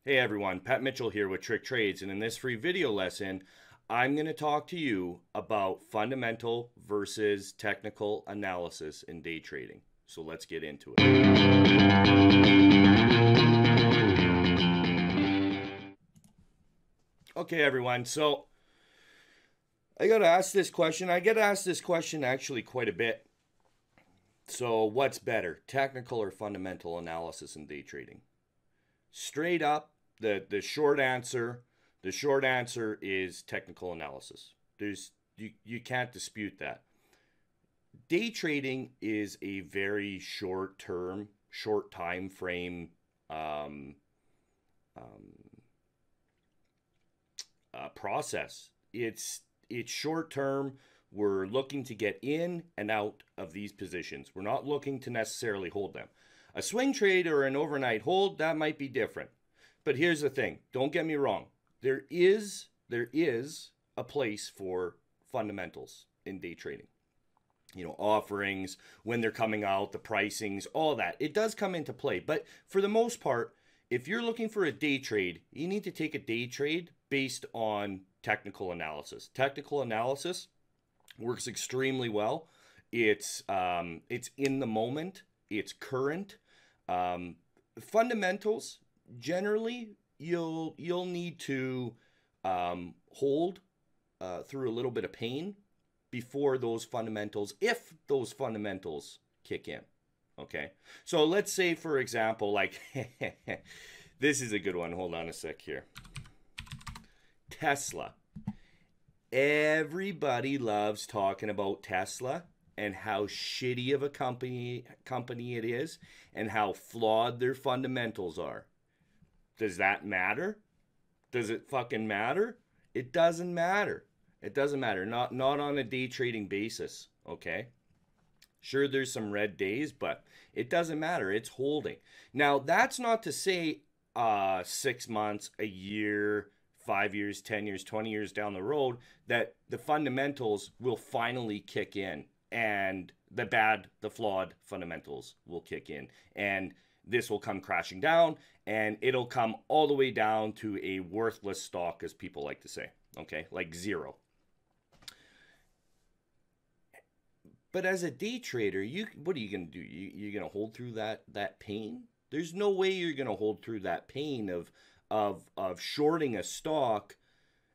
Hey everyone, Pat Mitchell here with TrickTrades, and in this free video lesson, I'm going to talk to you about fundamental versus technical analysis in day trading. So let's get into it. Okay everyone, so I got to ask this question. I get asked this question actually quite a bit. So what's better, technical or fundamental analysis in day trading? Straight up, the short answer is technical analysis. You can't dispute that. Day trading is a very short time frame um, um, process. It's short term. We're looking to get in and out of these positions. We're not looking to necessarily hold them. A swing trade or an overnight hold, that might be different. But here's the thing. Don't get me wrong. There is a place for fundamentals in day trading. You know, offerings, when they're coming out, the pricings, all that. It does come into play. But for the most part, if you're looking for a day trade, you need to take a day trade based on technical analysis. Technical analysis works extremely well. It's in the moment. It's current. Um, Fundamentals generally you'll need to hold through a little bit of pain before those fundamentals, if those fundamentals kick in. Okay, so let's say for example, like this is a good one. Hold on a sec here. Tesla. Everybody loves talking about Tesla and how shitty of a company it is and how flawed their fundamentals are. Does that matter? Does it fucking matter? It doesn't matter. It doesn't matter. Not on a day trading basis, okay? Sure, there's some red days, but it doesn't matter. It's holding. Now, that's not to say 6 months, a year, 5 years, 10 years, 20 years down the road that the fundamentals will finally kick in and the flawed fundamentals will kick in. And this will come crashing down and it'll come all the way down to a worthless stock, as people like to say, okay? Like zero. But as a day trader, what are you going to do? You're going to hold through that pain? There's no way you're going to hold through that pain of shorting a stock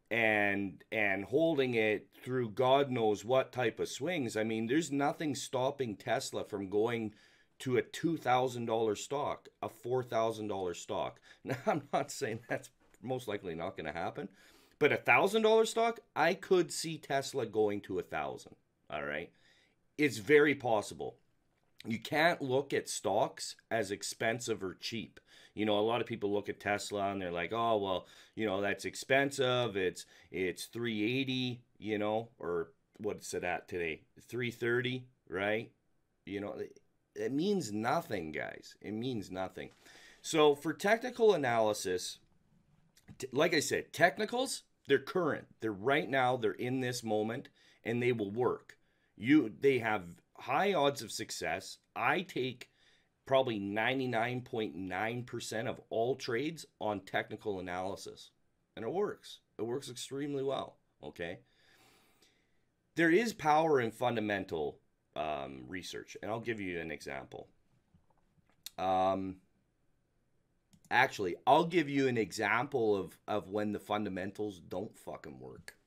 and holding it through God knows what type of swings. I mean, there's nothing stopping Tesla from going to a $2,000 stock, a $4,000 stock. Now, I'm not saying that's most likely not going to happen, but $1,000 stock, I could see Tesla going to 1,000. All right, it's very possible. You can't look at stocks as expensive or cheap. You know, a lot of people look at Tesla and they're like, "Oh, well, you know, that's expensive. It's 380, you know, or what's it at today? 330, right? You know, it means nothing, guys. It means nothing." So, for technical analysis, like I said, technicals, they're current. They're right now, they're in this moment and they will work. They have high odds of success. I take probably 99.9% of all trades on technical analysis. And it works. It works extremely well. Okay. There is power in fundamental research. And I'll give you an example. Actually, I'll give you an example of when the fundamentals don't fucking work.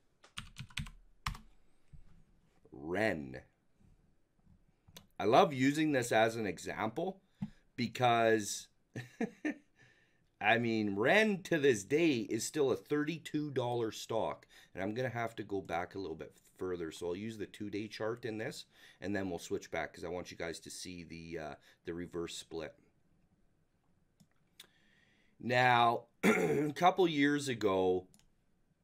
Ren. I love using this as an example because, I mean, Ren to this day is still a $32 stock. And I'm going to have to go back a little bit further. So I'll use the 2-day chart in this, and then we'll switch back because I want you guys to see the reverse split. Now, a couple years ago,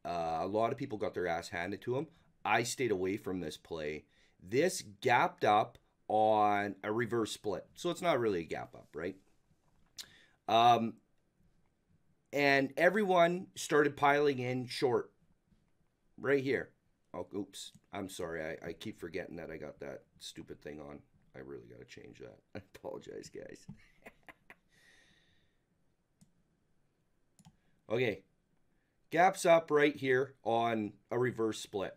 a lot of people got their ass handed to them. I stayed away from this play. This gapped up on a reverse split. So it's not really a gap up, right? And everyone started piling in short right here. Oh, oops. I'm sorry. I keep forgetting that I got that stupid thing on. I I really got to change that. I apologize, guys. Okay, gaps up right here on a reverse split,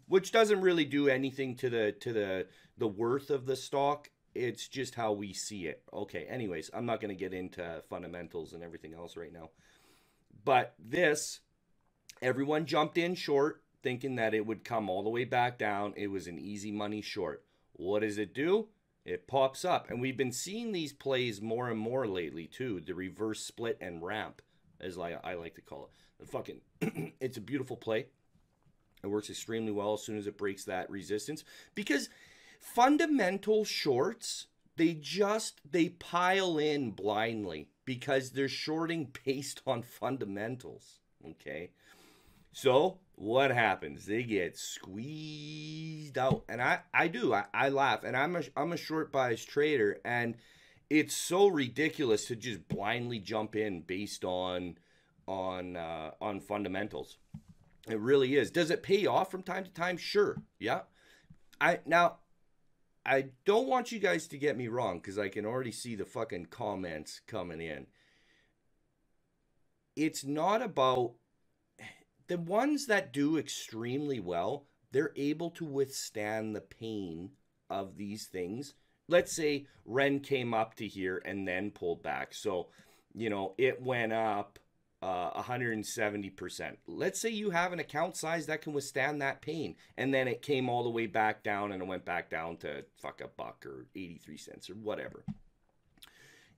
which doesn't really do anything to the worth of the stock. It's just how we see it. Okay, anyways, I'm not going to get into fundamentals and everything else right now. But this, everyone jumped in short thinking that it would come all the way back down. It was an easy money short. What does it do? It pops up. And we've been seeing these plays more and more lately too. The reverse split and ramp, as I like to call it. The fucking it's a beautiful play. It works extremely well as soon as it breaks that resistance. Because fundamental shorts, they pile in blindly because they're shorting based on fundamentals. Okay. So what happens? They get squeezed out, and I laugh, and I'm a short bias trader, and it's so ridiculous to just blindly jump in based on fundamentals. It really is. Does it pay off from time to time? Sure, yeah. I don't want you guys to get me wrong because I can already see the fucking comments coming in. It's not about the ones that do extremely well, they're able to withstand the pain of these things. Let's say Ren came up to here and then pulled back. So, it went up 170%. Let's say you have an account size that can withstand that pain. And then it came all the way back down and it went back down to fuck a buck or 83 cents or whatever.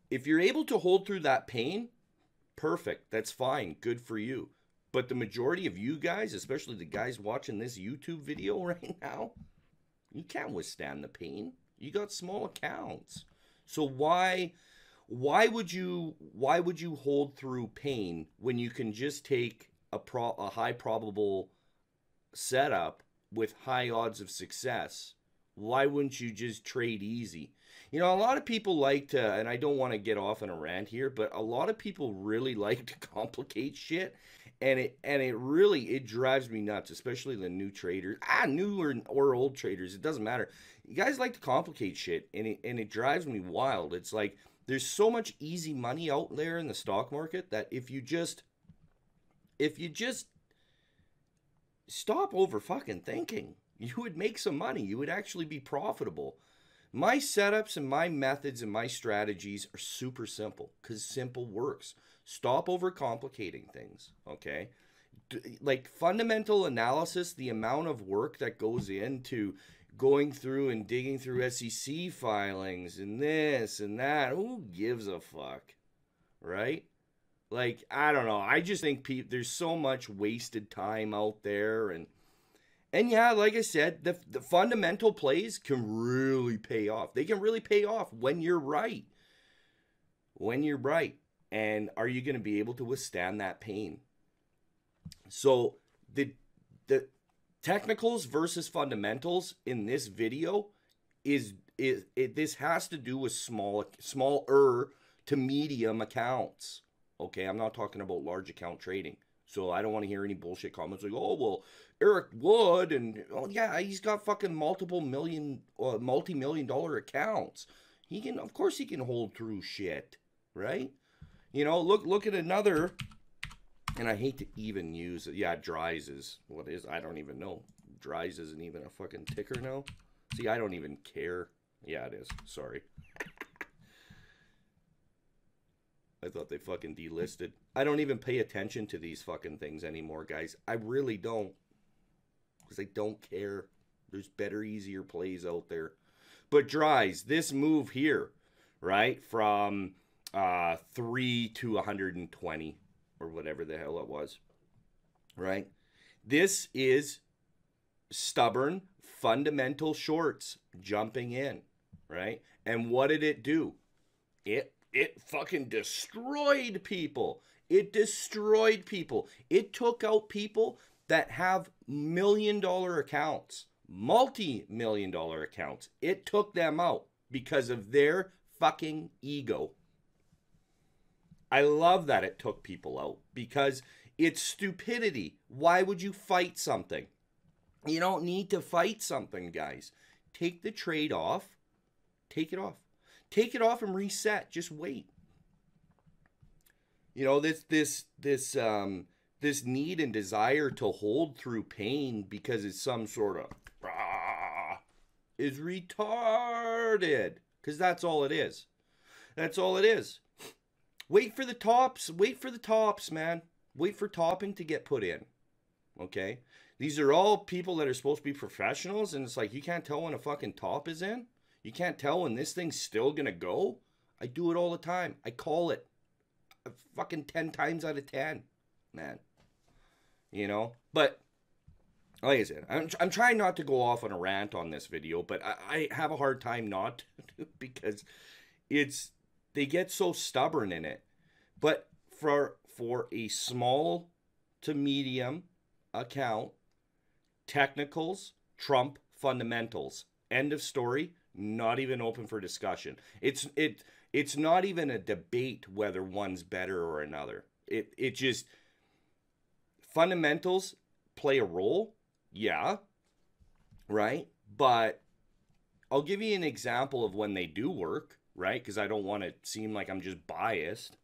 If you're able to hold through that pain, perfect. That's fine. Good for you. But the majority of you guys, especially the guys watching this YouTube video right now, you can't withstand the pain. You got small accounts. So why would you hold through pain when you can just take a high probable setup with high odds of success? Why wouldn't you just trade easy? A lot of people like to, and I don't want to get off on a rant here, but a lot of people really like to complicate shit. And it really drives me nuts, especially the new traders. New or old traders, it doesn't matter. You guys like to complicate shit, and it drives me wild. It's like there's so much easy money out there in the stock market that if you just stop over fucking thinking, you would make some money. You would actually be profitable. My setups and my methods and my strategies are super simple because simple works. Stop overcomplicating things, okay? Like fundamental analysis, the amount of work that goes into going through and digging through SEC filings and this and that, who gives a fuck, right? Like, I don't know. I just think there's so much wasted time out there. And yeah, like I said, the fundamental plays can really pay off. They can really pay off when you're right. When you're right. And are you going to be able to withstand that pain? So the technicals versus fundamentals in this video this has to do with smaller to medium accounts. Okay, I'm not talking about large account trading. So I don't want to hear any bullshit comments like, oh, well, Eric Wood, and oh yeah, he's got fucking multi-million dollar accounts. Of course he can hold through shit, right? Look at another, and I hate to even use it. Yeah, Dries is, what is, I don't even know. Dries isn't even a fucking ticker now. See, I don't even care. Yeah, it is. Sorry. I thought they fucking delisted. I don't even pay attention to these fucking things anymore, guys. I really don't. Because I don't care. There's better, easier plays out there. But Dries, this move here, right, from 3 to 120 or whatever the hell it was, right? This is stubborn fundamental shorts jumping in, right? And what did it do? It fucking destroyed people. It destroyed people. It took out people that have million-dollar accounts, multi-million-dollar accounts. It took them out because of their fucking ego. I love that it took people out because it's stupidity. Why would you fight something? You don't need to fight something, guys. Take the trade off. Take it off. Take it off and reset. Just wait. You know, this need and desire to hold through pain because it's some sort of is retarded. Because that's all it is. That's all it is. Wait for the tops. Wait for the tops, man. Wait for topping to get put in. Okay? These are all people that are supposed to be professionals, and it's like you can't tell when a fucking top is in. You can't tell when this thing's still gonna go. I do it all the time. I call it fucking 10 times out of 10, man. You know? But like I said, I'm trying not to go off on a rant on this video, but I have a hard time not to because they get so stubborn in it. But for a small to medium account, technicals trump fundamentals. End of story. Not even open for discussion. It's not even a debate whether one's better or another. It just fundamentals play a role. Yeah, right? But I'll give you an example of when they do work, right? Because I don't want to seem like I'm just biased.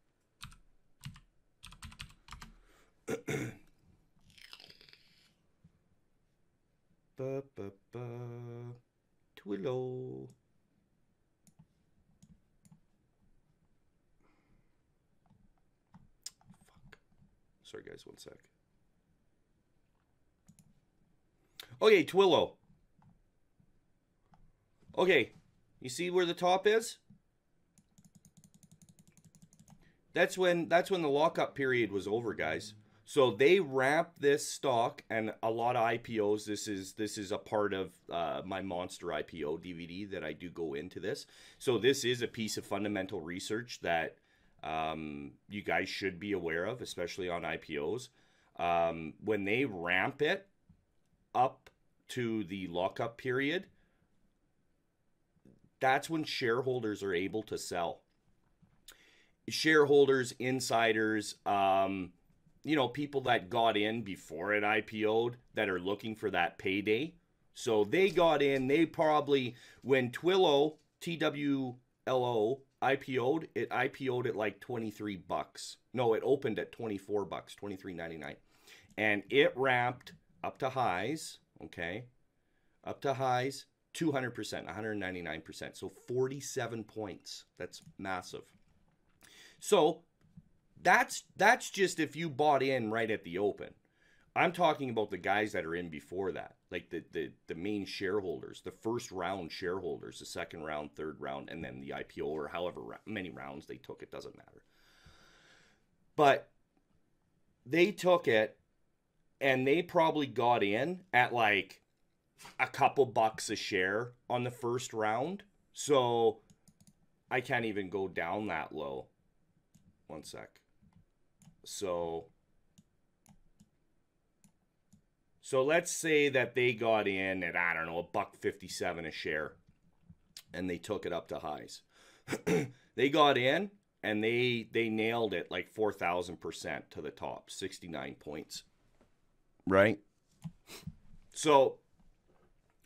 Twillo. Fuck. Sorry, guys, one sec. Okay, Twillo. Okay, you see where the top is? That's when the lockup period was over, guys. So they ramped this stock, and a lot of IPOs. This is a part of my Monster IPO DVD that I do go into this. So this is a piece of fundamental research that you guys should be aware of, especially on IPOs. When they ramp it up to the lockup period, that's when shareholders are able to sell. Shareholders, insiders, you know, people that got in before it IPO'd that are looking for that payday. So they got in, they probably, when Twillo, TWLO, IPO'd, it IPO'd at like 23 bucks. No, it opened at 24 bucks, 23.99. And it ramped up to highs, okay? Up to highs, 200%, 199%. So 47 points. That's massive. So that's just if you bought in right at the open. I'm talking about the guys that are in before that, like the main shareholders, the first round shareholders, the second round, third round, and then the IPO, or however many rounds they took, it doesn't matter. But they took it, and they probably got in at like a couple bucks a share on the first round. So I can't even go down that low. One sec. So let's say that they got in at, I don't know, $1.57 a share, and they took it up to highs. They got in and they nailed it like 4,000% to the top, 69 points. Right? So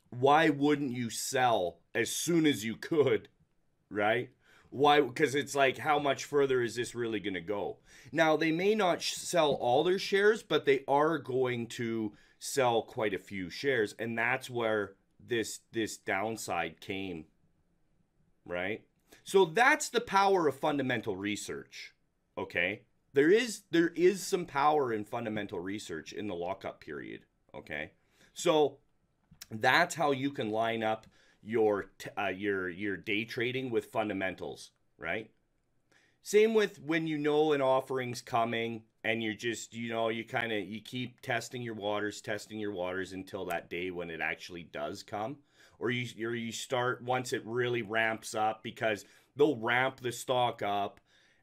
why wouldn't you sell as soon as you could, right? Why? Because it's like, how much further is this really going to go? Now, they may not sell all their shares, but they are going to sell quite a few shares, and that's where this downside came, right? So that's the power of fundamental research, okay? There is some power in fundamental research in the lockup period, okay? So that's how you can line up your day trading with fundamentals, right? Same with when you know an offering's coming and you're just, you keep testing your waters until that day when it actually does come. Or you start once it really ramps up, because they'll ramp the stock up,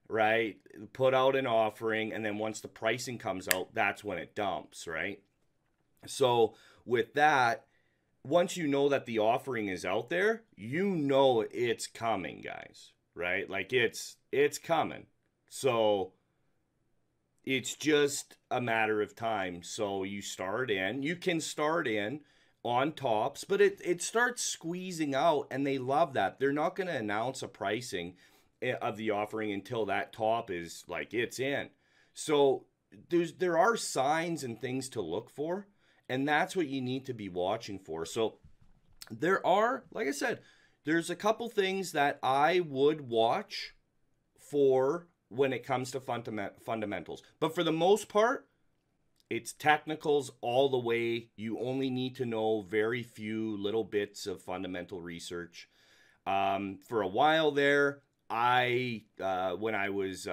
right? Put out an offering, and then once the pricing comes out, that's when it dumps, right? So with that, once you know that the offering is out there, you know it's coming, guys, right? Like it's coming. So it's just a matter of time. So you can start in on tops, but it starts squeezing out, and they love that. They're not going to announce a pricing of the offering until that top is like it's in. So there are signs and things to look for, and that's what you need to be watching for. So there are, like I said, there's a couple things that I would watch for when it comes to fundamentals. But for the most part, it's technicals all the way. You only need to know very few little bits of fundamental research. For a while there, when I was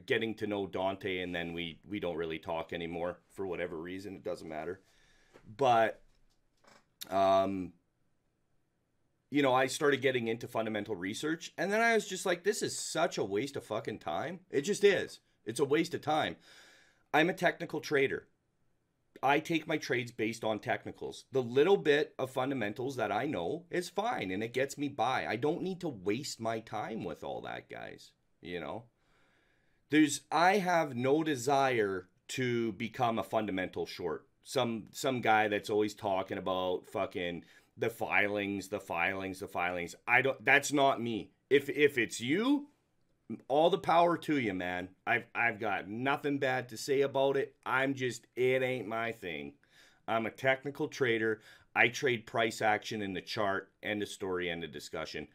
getting to know Dante, and then we don't really talk anymore for whatever reason. It doesn't matter. But you know, I started getting into fundamental research, and then I was just like, this is such a waste of fucking time. It just is. It's a waste of time. I'm a technical trader. I take my trades based on technicals. The little bit of fundamentals that I know is fine, and it gets me by. I don't need to waste my time with all that, guys. You know? I have no desire to become a fundamental short. Some guy that's always talking about fucking the filings. That's not me. If it's you, all the power to you, man. I've got nothing bad to say about it. It ain't my thing. I'm a technical trader. I trade price action in the chart. End of story, end of discussion.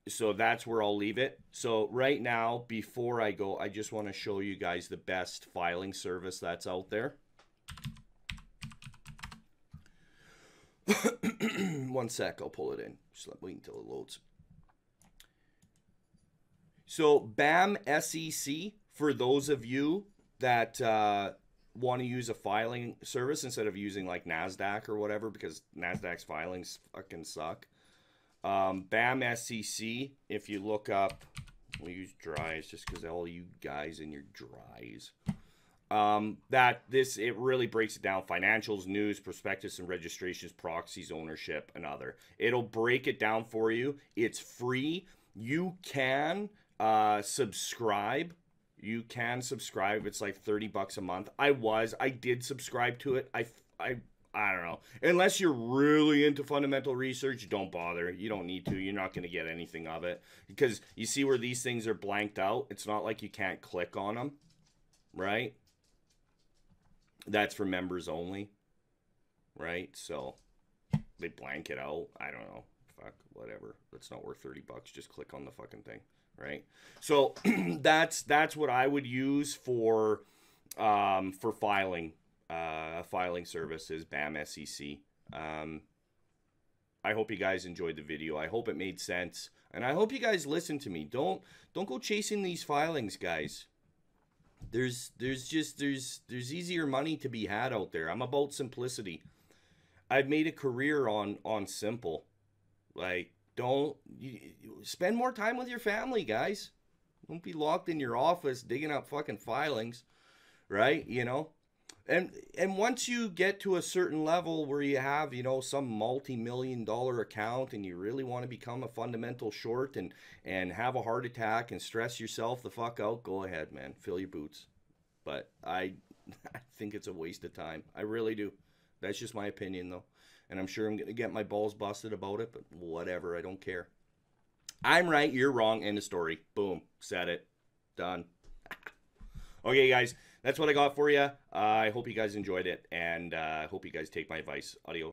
So that's where I'll leave it. So right now, before I go, I just want to show you guys the best filing service that's out there. One sec, I'll pull it in. Just wait until it loads. So BAM SEC, for those of you that want to use a filing service instead of using like NASDAQ or whatever, because NASDAQ's filings fucking suck. BAM SEC, if you look up, we'll use dries just because all you guys in your dries. It really breaks it down: financials, news, prospectus and registrations, proxies, ownership, and other. It'll break it down for you. It's free. You can subscribe. You can subscribe. It's like $30 a month. I did subscribe to it. I don't know. Unless you're really into fundamental research, don't bother. You don't need to. You're not going to get anything of it. Because you see where these things are blanked out? It's not like you can't click on them, right? That's for members only, right? So they blank it out. I don't know. Fuck, whatever. That's not worth $30. Just click on the fucking thing, right? So that's what I would use for filing. Filing services, BAM SEC. I hope you guys enjoyed the video. I hope it made sense, and I hope you guys listen to me. Don't go chasing these filings, guys. There's easier money to be had out there. I'm about simplicity. I've made a career on simple. Like, spend more time with your family, guys. Don't be locked in your office digging up fucking filings, right? You know. And once you get to a certain level where you have, you know, some multi-million-dollar account and you really want to become a fundamental short and have a heart attack and stress yourself the fuck out, go ahead, man. Fill your boots. But I think it's a waste of time. I really do. That's just my opinion, though. And I'm sure I'm going to get my balls busted about it, but whatever. I don't care. I'm right. You're wrong. End of story. Boom. Said it. Done. Okay, guys. That's what I got for you. I hope you guys enjoyed it, and I hope you guys take my advice. Adios.